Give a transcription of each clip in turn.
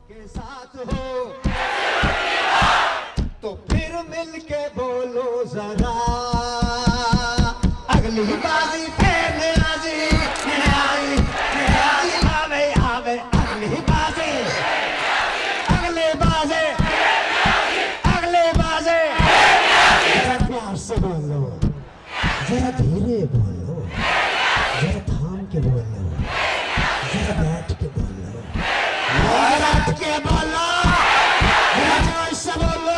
के साथ हो तो फिर मिलके बोलो जरा अगली बाजी फिर निराजी निराजी निराजी आवे आवे अगली बाजी अगले बाजे अगले बाजे जरा प्यार से बोलो जरा धीरे बोलो जरा थाम के बोलो जरा बैठ के बोलो बैठ के बोलो जरा जोश से बोलो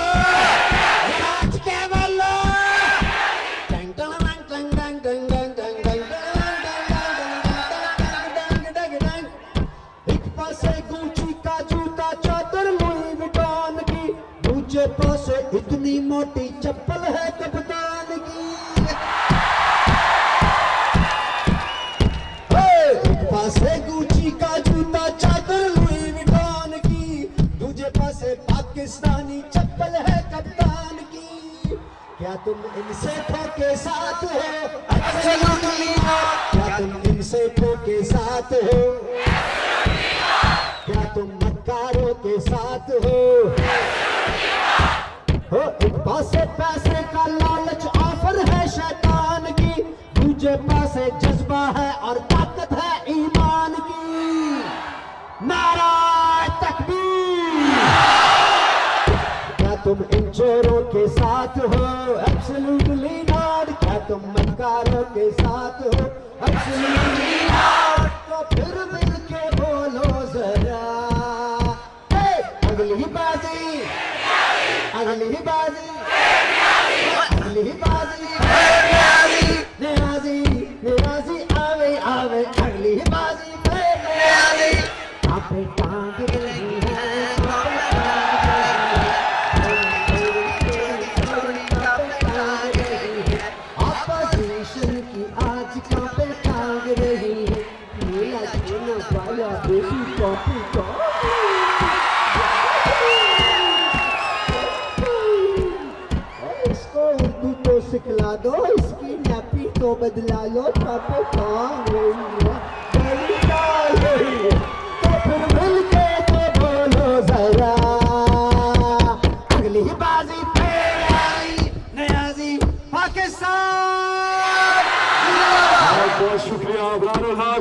बैठ के बोलो टंग टंग टंग टंग टंग टंग टंग टंग टंग टंग एक पासे गुची का जूता चादर लुई विटॉन की दूसरे पासे इतनी मोटी चप्पल है कप्तान की पासे गुची का जूता चादर लुई विटॉन की दूसरे पासे पाकिस्तानी चप्पल है कप्तान की क्या तुम इनसे ठोके साथ हो एब्सोल्युटली क्या तुम इनसे ठोके साथ हो क्या तुम मक्कारों के साथ हो एक पासे पैसे का लालच ऑफर है शैतान की दूसरे पासे जज्बा है और ताकत है ईमान की नारा तकबीर क्या तुम इन चोरों के साथ हो एब्सोल्युटली नॉट क्या तुम मक्कारों के साथ हो एब्सोल्युटली नॉट तो फिर मिलके बोलो जरा अगली बाजी अगली बाजी अगली बाजी निराजी निराजी आवे आवे अगली बाजी निराजी आपे टांग रही है ऑपोजिशन की आज कांपे टांग रही है नीला चुना वाला बेबी कॉपी उर्दू तो सिखला दो इसकी नैपी तो बदला लो पापे टांग रही है